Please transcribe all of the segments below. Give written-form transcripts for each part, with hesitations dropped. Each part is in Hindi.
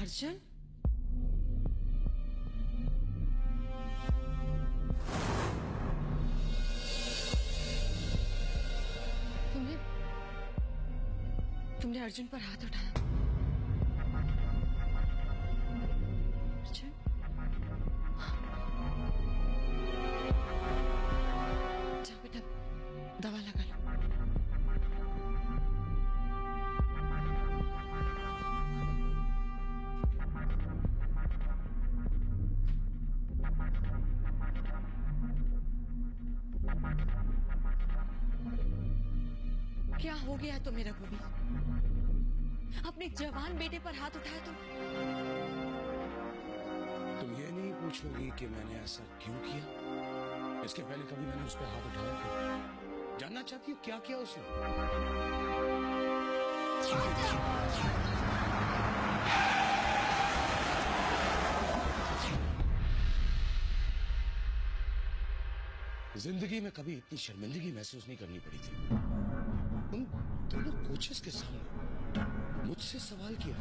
अर्जुन, तुमने अर्जुन पर हाथ उठाया। अर्जुन, जा बेटा, दवा लगा लो। क्या हो गया तुम्हें रघुवीर? अपने जवान बेटे पर हाथ उठाया तुम ये नहीं पूछोगी कि मैंने ऐसा क्यों किया? इसके पहले कभी मैंने उस पर हाथ उठाया क्यों? जानना चाहती हो क्या किया उसने? जिंदगी में कभी इतनी शर्मिंदगी महसूस नहीं करनी पड़ी थी। उन दोनों कोचेस के सामने मुझसे सवाल किया।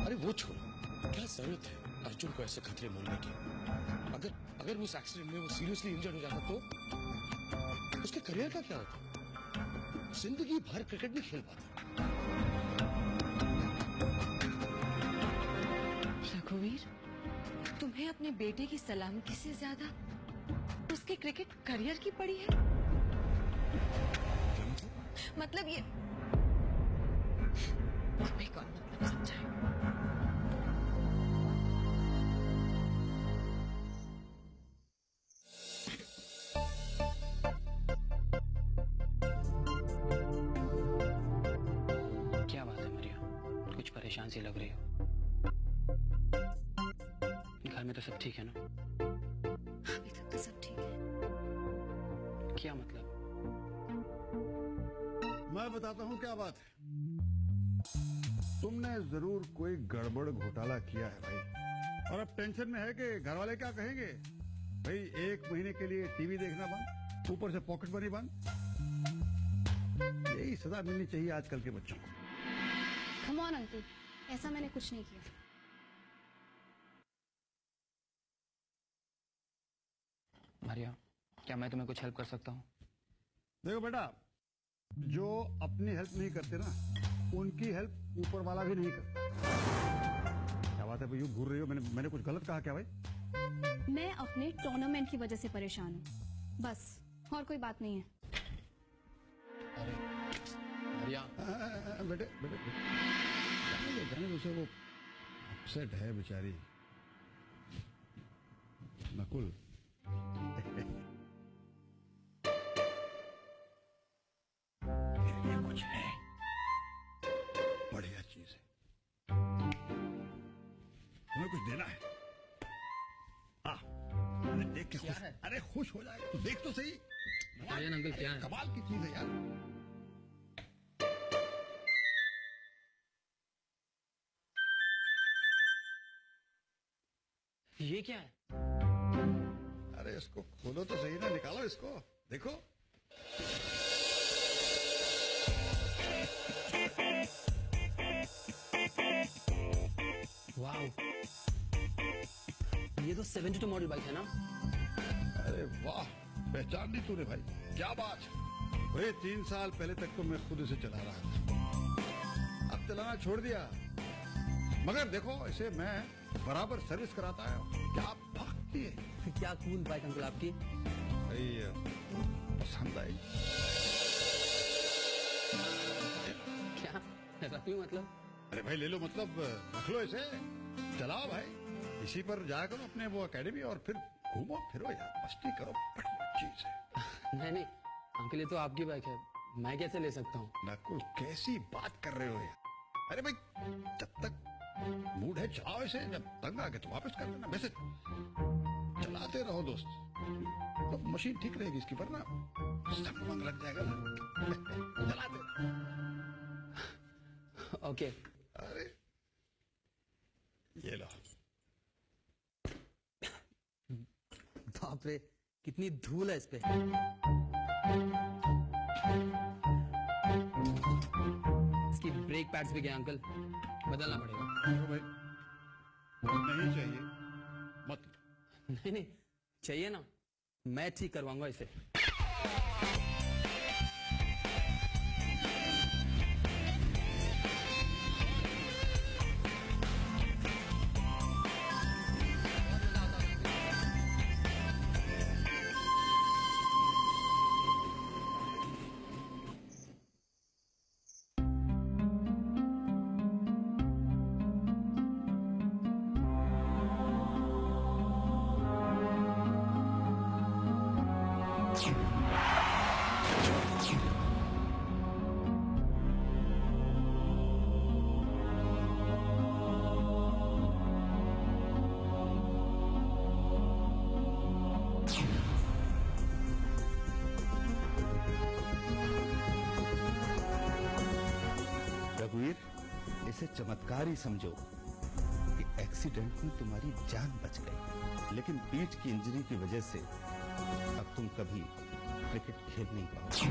अरे वो छोड़ो, क्या जरूरत है अर्जुन को ऐसे खतरे मोलने की? अगर उस एक्सीडेंट में वो सीरियसली इंजर्ड हो जाता तो उसके करियर का क्या होता? जिंदगी भर क्रिकेट नहीं खेल पाता। रघुवीर, तुम्हें अपने बेटे की सलामती से ज्यादा उसके क्रिकेट करियर की पड़ी है। मतलब ये तुम्हें कौन मतलब समझाए? क्या बात है मरिया, कुछ परेशान सी लग रही हो। घर में तो सब ठीक है ना? अभी तक तो सब ठीक है। क्या मतलब? मैं बताता हूँ क्या बात है। तुमने जरूर कोई गड़बड़ घोटाला किया है भाई, और अब टेंशन में है कि घर वाले क्या कहेंगे। भाई 1 महीने के लिए टीवी देखना बंद, ऊपर से पॉकेट मनी बंद। यही सजा मिलनी चाहिए आजकल के बच्चों को। कम ऑन अंकल, ऐसा मैंने कुछ नहीं किया। मरिया, क्या मैं तुम्हें कुछ हेल्प कर सकता हूँ? देखो बेटा, जो अपनी हेल्प नहीं करते ना, उनकी हेल्प ऊपर वाला भी नहीं करता। क्या बात है भाई, यूं घूर रही हो? मैंने कुछ गलत कहा क्या भाई? मैं अपने टूर्नामेंट की वजह से परेशान हूँ, बस, और कोई बात नहीं है। अरे मरिया, बेटे जाने दो उसे, वो अपसेट है बेचारी। नकुल, ये कुछ है, बढ़िया चीज है, तुम्हें कुछ देना है। हाँ, अरे देख के खुश, अरे खुश हो जाएगा तो देख तो सही। बताइए ना अंकल, क्या है? कमाल की चीज है यार। ये क्या है? अरे इसको खोलो तो सही ना, निकालो इसको, देखो। वाओ, ये तो 72 मॉडल बाइक है ना? अरे वाह, पहचान ली तूने भाई, क्या बात है। भाई 3 साल पहले तक तो मैं खुद इसे चला रहा था, अब चलाना छोड़ दिया। मगर देखो, इसे मैं बराबर सर्विस कराता है। क्या भागती है। क्या कूल बाइक अंकल आपकी। भाई पसंद आई। क्या रख लूं मतलब? अरे भाई ले लो मतलब, रख लो इसे, चलाओ भाई। इसी पर जाया करो अपने वो एकेडमी, और फिर घूमो फिरो यार, मस्ती करो, बढ़िया चीज है। नहीं नहीं अंकल, ये तो आपकी बाइक है, मैं कैसे ले सकता हूँ? नकुल, कैसी बात कर रहे हो यार। अरे भाई, जब तक मूड है चलाओ इसे, जब तंग आ गए तो वापस कर देना। वैसे चलाते रहो दोस्त, तो मशीन ठीक रहेगी इसकी, वरना सब मंग लग जाएगा ना। चलाते ओके। अरे ये लो। बाप रे, कितनी धूल है इस पे। इसकी ब्रेक पैड्स भी गए अंकल। बदलना पड़ेगा। देखो भाई, नहीं चाहिए मत लो। नहीं नहीं चाहिए ना, मैं ठीक करवाऊंगा इसे। रघुवीर, इसे चमत्कार ही समझो कि एक्सीडेंट में तुम्हारी जान बच गई, लेकिन पीठ की इंजरी की वजह से अब तुम कभी क्रिकेट खेल नहीं पाओगे।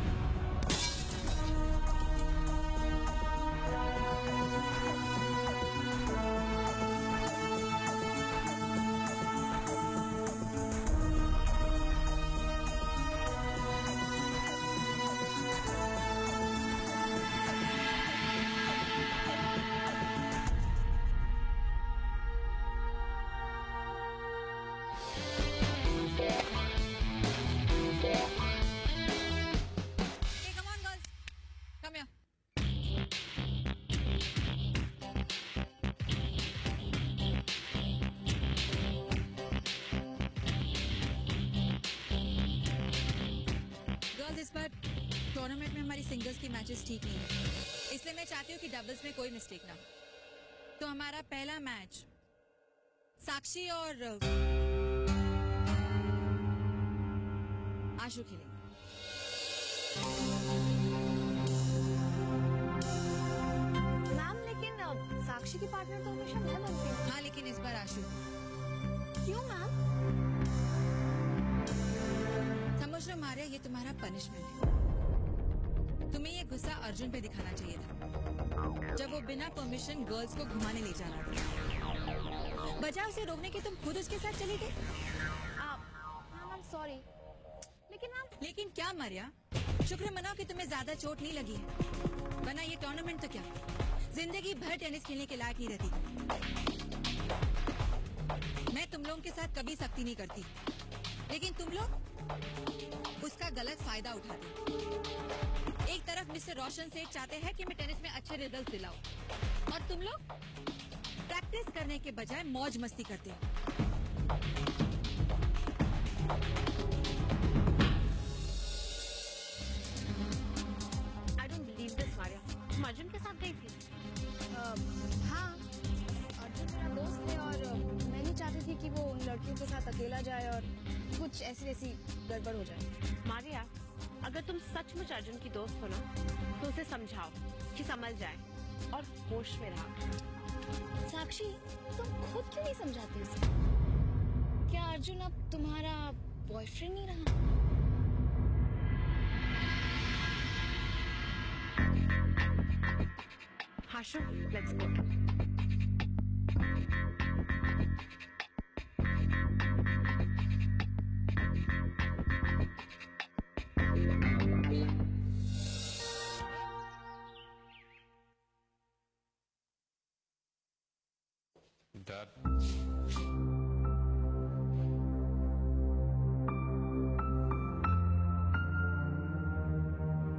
टूर्नामेंट में हमारी सिंगल्स की मैचेस ठीक नहीं है, इसलिए मैं चाहती हूँ कि डबल्स में कोई मिस्टेक ना हो। तो हमारा पहला मैच साक्षी और आशु खेलेंगे। मैम लेकिन साक्षी की पार्टनर तो हमेशा मैं बनती हूँ। हाँ, लेकिन इस बार आशु। क्यों मैम? समझ लो मारिया, ये तुम्हारा पनिशमेंट है। तुम्हें ये गुस्सा अर्जुन पे दिखाना चाहिए था जब वो बिना परमिशन गर्ल्स को घुमाने ले जा रहा था। बजाय उसे रोकने के तुम खुद उसके साथ चले गए। मैम सॉरी, लेकिन क्या मारिया, शुक्र मनाओ कि तुम्हें ज्यादा चोट नहीं लगी है, वरना ये टूर्नामेंट तो क्या जिंदगी भर टेनिस खेलने के लायक नहीं रहती। मैं तुम लोगों के साथ कभी सख्ती नहीं करती, लेकिन तुम लोग उसका गलत फायदा उठाते। एक तरफ मिस्टर रोशन सेठ चाहते हैं कि मैं टेनिस में अच्छे रिजल्ट दिलाऊं, और तुम लोग प्रैक्टिस करने के बजाय मौज मस्ती करते हो। I don't believe this Maria, तुम अर्जुन के साथ गई थी? हाँ, अर्जुन मेरा दोस्त है और मैं नहीं चाहती थी कि वो उन लड़कियों के साथ अकेला जाए और कुछ ऐसी वैसी गड़बड़ हो जाए। मारिया, अगर तुम सचमुच अर्जुन की दोस्त हो ना, तो उसे समझाओ कि समझ जाए और होश में रहा। साक्षी, तुम खुद क्यों नहीं समझाती उसे? क्या अर्जुन अब तुम्हारा बॉयफ्रेंड नहीं रहा? Hashu, let's go. Dad.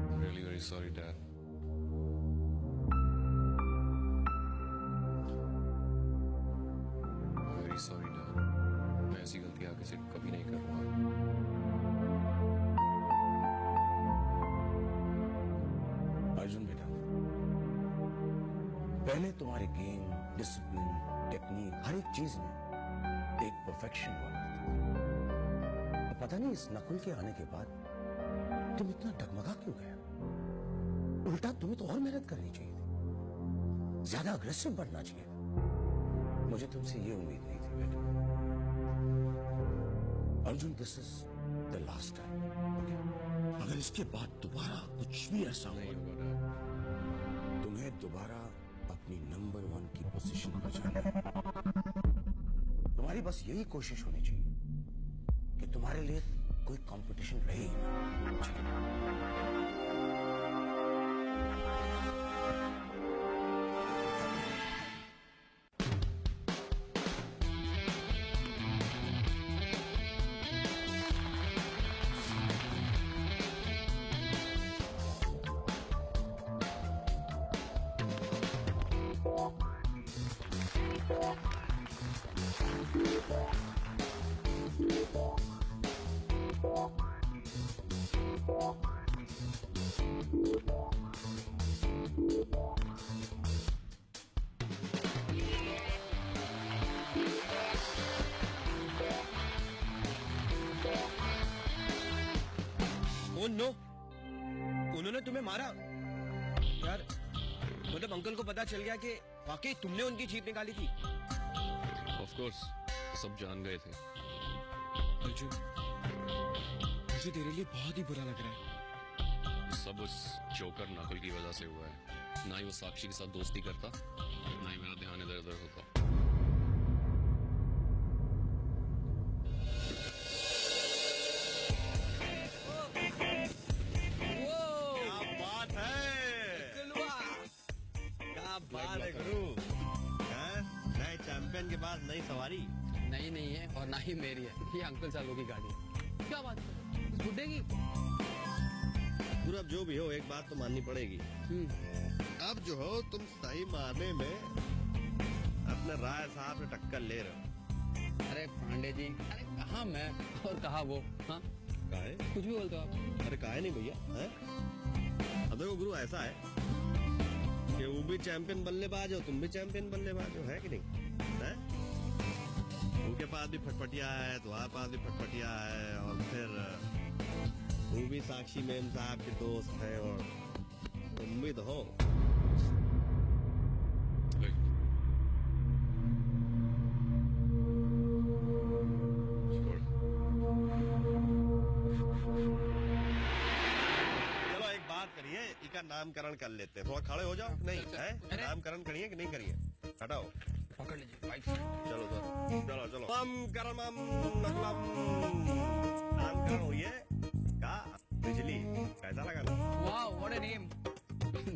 I'm really very sorry, Dad. Very sorry, Dad. मैं ऐसी गलती आगे से कभी नहीं करूँगा। अर्जुन बेटा, पहले तुम्हारे गेम, डिसिप्लिन, टेक्निक, हर एक चीज में एक परफेक्शन हुआ करती थी। पता नहीं इस नकुल के आने के बाद तुम इतना डगमगा क्यों गया? उल्टा तुम्हें तो और मेहनत करनी चाहिए थी, ज्यादा अग्रेसिव बनना चाहिए था। मुझे तुमसे ये उम्मीद नहीं थी बेटा। Arjun, this is the last time. अगर इसके बाद दोबारा कुछ भी ऐसा नहीं हो, होगा, Dad. तुम्हें दोबारा अपनी नंबर 1 की पोजीशन पर जाना है। तुम्हारी बस यही कोशिश होनी चाहिए कि तुम्हारे लिए कोई कंपटीशन रहे ही ना। ओह नो, उन्होंने तुम्हें मारा यार। मतलब अंकल को पता चल गया कि वाकई तुमने उनकी जीत निकाली थी। ऑफ कोर्स सब जान गए थे। अर्जुन, मुझे तेरे लिए बहुत ही बुरा लग रहा है। सब उस जोकर नकुल की वजह से हुआ है। ना ही वो साक्षी के साथ दोस्ती करता, ना ही मेरा ध्यान इधर उधर होता। बात है गुरु, नए चैंपियन के पास नई सवारी नहीं नहीं है और ना ही मेरी है, ये अंकल सालों की गाड़ी है। क्या बात है, इस बुड्ढे की? गुरु अब जो भी हो, एक बात तो माननी पड़ेगी। अब जो हो तुम सही मायने में अपने राय साहब से टक्कर ले रहे हो। अरे पांडे जी, अरे कहाँ मैं और कहाँ वो? हाँ काहे? कुछ भी बोलते हो आप। अरे काहे नहीं भैया, हैं? अब देखो गुरु, ऐसा है कि वो भी चैंपियन बल्लेबाज हो, तुम भी चैंपियन बल्लेबाज हो, है कि नहीं? है? उनके पास भी फटफटिया है, तुम्हारे पास भी फटफटिया है, और फिर वो भी साक्षी मैम साहब के दोस्त हैं, और तुम भी तो हो। का नामकरण कर लेते हैं। थोड़ा खड़े हो जाओ। नहीं है, नामकरण करिए कि नहीं करिए? हटाओ, पकड़ लीजिए बाइक। चलो चलो चलो, नामकरण हुई है का बिजली। कैसा लगा? वाह, व्हाट अ नेम,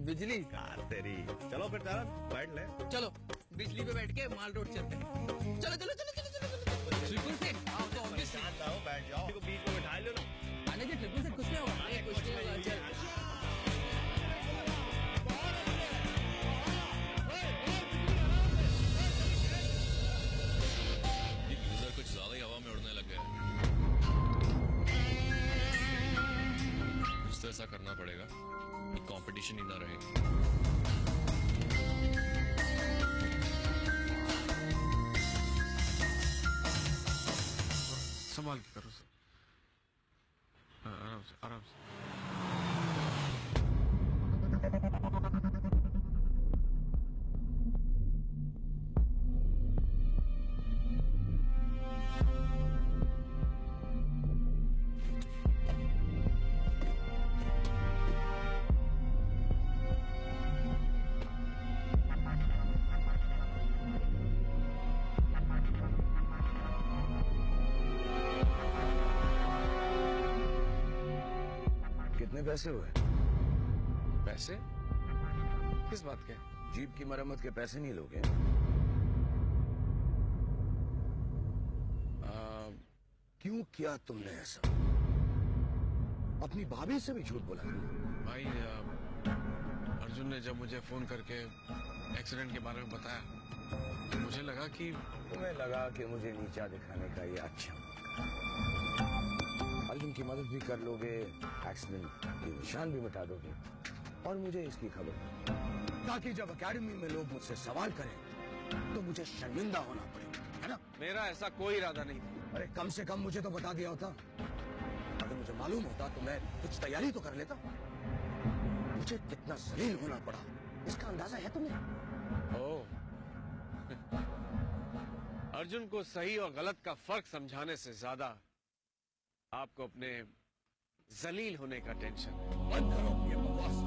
बिजली। कार तेरी। चलो फिर तारा बैठ ले। चलो बिजली पे बैठ के माल रोड चलते हैं। चलो चलो चलो चलो चलो ट्रिपल सेट आओ तो ऑब्वियसली बैठ जाओ, बीच में बैठा लो ना। आने जी, ट्रिपल सेट कुछ नहीं होगा, कुछ नहीं होगा। चल कुछ ज्यादा ही हवा में उड़ने लग गया। कुछ तो ऐसा करना पड़ेगा कि कंपटीशन ही ना रहे। संभाल के करो सर, आराम से आराम से। कितने पैसे हुए? पैसे? किस बात के? जीप की मरम्मत के पैसे नहीं लोगे? क्यों किया तुमने ऐसा? अपनी भाभी से भी झूठ बोला? भाई अर्जुन ने जब मुझे फोन करके एक्सीडेंट के बारे में बताया तो मुझे लगा कि तुम्हें लगा कि मुझे नीचा दिखाने का ये अच्छा मौका। अर्जुन की मदद भी कर लोगे, एक्सीडेंट के निशान भी मिटा दोगे, और मुझे इसकी खबर, ताकि जब एकेडमी में लोग मुझसे सवाल करें तो मुझे शर्मिंदा होना पड़े, है ना? मेरा ऐसा कोई इरादा नहीं था। अरे कम से कम मुझे तो बता दिया होता। अगर मुझे मालूम होता तो मैं कुछ तैयारी तो कर लेता। मुझे कितना जलील होना पड़ा, इसका अंदाजा है तुम्हें? ओह, अर्जुन को सही और गलत का फर्क समझाने से ज्यादा आपको अपने जलील होने का टेंशन है। बंद करो ये बकवास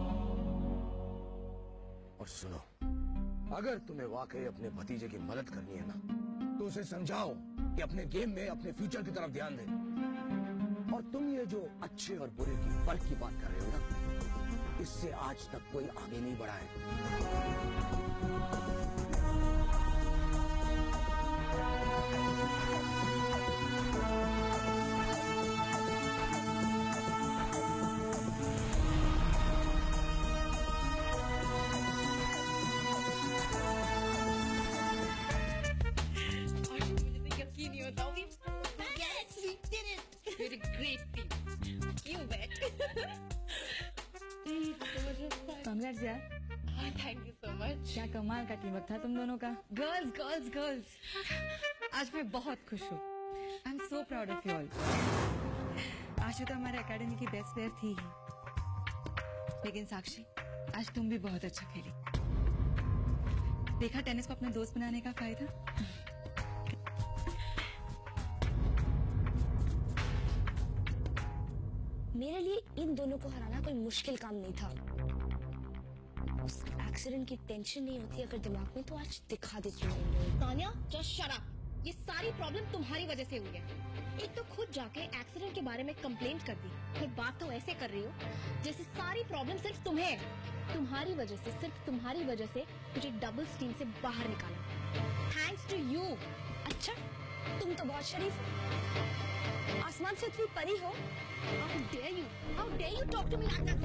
और सुनो, अगर तुम्हें वाकई अपने भतीजे की मदद करनी है ना तो उसे समझाओ कि अपने गेम में अपने फ्यूचर की तरफ ध्यान दे। और तुम ये जो अच्छे और बुरे की फर्क की बात कर रहे हो ना, इससे आज तक कोई आगे नहीं बढ़ा है। कांग्रेट्स यार। Thank you so much. क्या कमाल का टीम वर्क था तुम दोनों का। गर्ल्स गर्ल्स गर्ल्स, आज मैं बहुत खुश हूँ। I am so proud of you all. Ashu तो हमारे एकेडमी की बेस्ट प्लेयर थी ही, लेकिन साक्षी आज तुम भी बहुत अच्छा खेली। देखा टेनिस को अपने दोस्त बनाने का फायदा। मेरे लिए इन दोनों को हराना कोई मुश्किल काम नहीं था। उस एक्सीडेंट की टेंशन नहीं होती अगर दिमाग में, तो आज दिखा देती हूँ। Tania, just shut up. ये सारी प्रॉब्लम तुम्हारी वजह से हुई है। एक तो खुद जाके एक्सीडेंट के बारे में कंप्लेंट कर दी, फिर बात तो ऐसे कर रही हो जैसे सारी प्रॉब्लम सिर्फ तुम्हें है। तुम्हारी वजह से, सिर्फ तुम्हारी वजह से मुझे डबल्स टीम से बाहर निकाला। Thanks to you. अच्छा, तुम तो बहुत शरीफ हो, आसमान से उतरी परी हो। How dare you? How dare you talk to me like that?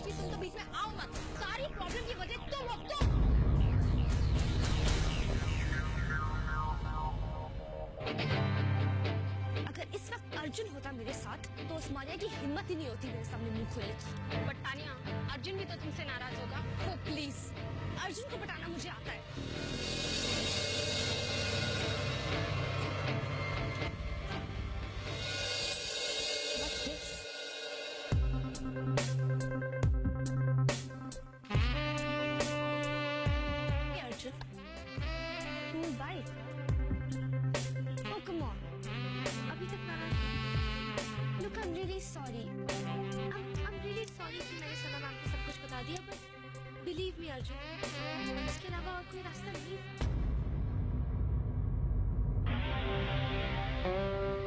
तुम तो बीच में आओ मत। सारी प्रॉब्लम की वजह तुम हो, तुम। अगर इस वक्त अर्जुन होता मेरे साथ तो उस्मानिया की हिम्मत ही नहीं होती मेरे सामने मुंह खोले की। बट तानिया, अर्जुन भी तो तुमसे नाराज होगा। ओ प्लीज, अर्जुन को पटाना मुझे आता है। बिलीव मी अर्जुन, इसके अलावा और कोई रास्ता नहीं।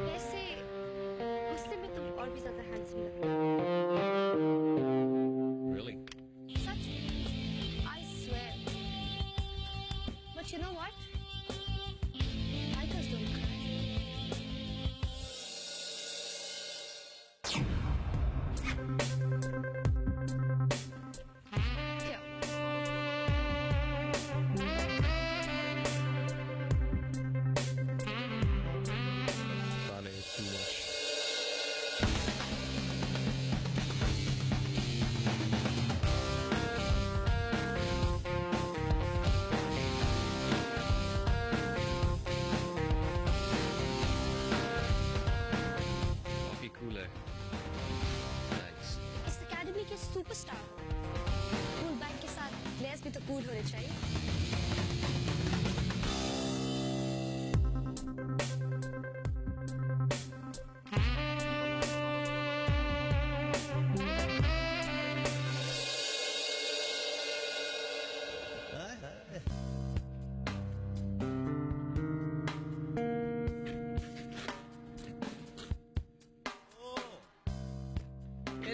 वैसे गुस्से में तुम और भी ज्यादा हैंडसम लगते हो। Really? Such? I swear. But you know what? Bikers don't cry. Superstar cool bank के साथ प्लेयर्स भी तो कूल होने चाहिए।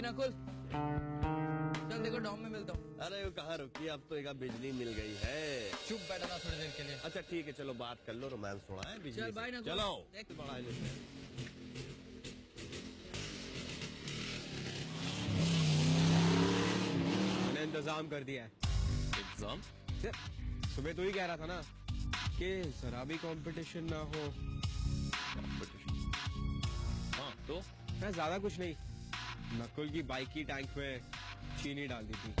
नकुल, चल देखो डॉम में मिलता हूँ। अरे वो कहाँ रुकी, अब तो एक बिजली मिल गई है। चुप बैठा ना थोड़ी देर के लिए। अच्छा ठीक है, चलो बात कर लो, रोमांस थोड़ा है बिजली। चल बाय नकुल। चलो देख बड़ा लेते हैं। मैंने इंतजाम कर दिया है। एग्जाम? सुबह तो ही कह रहा था ना कि जरा भी कंपटीशन ना हो। हाँ तो मैं ज्यादा कुछ नहीं, नकुल की बाइक की टैंक में चीनी डाल दी थी।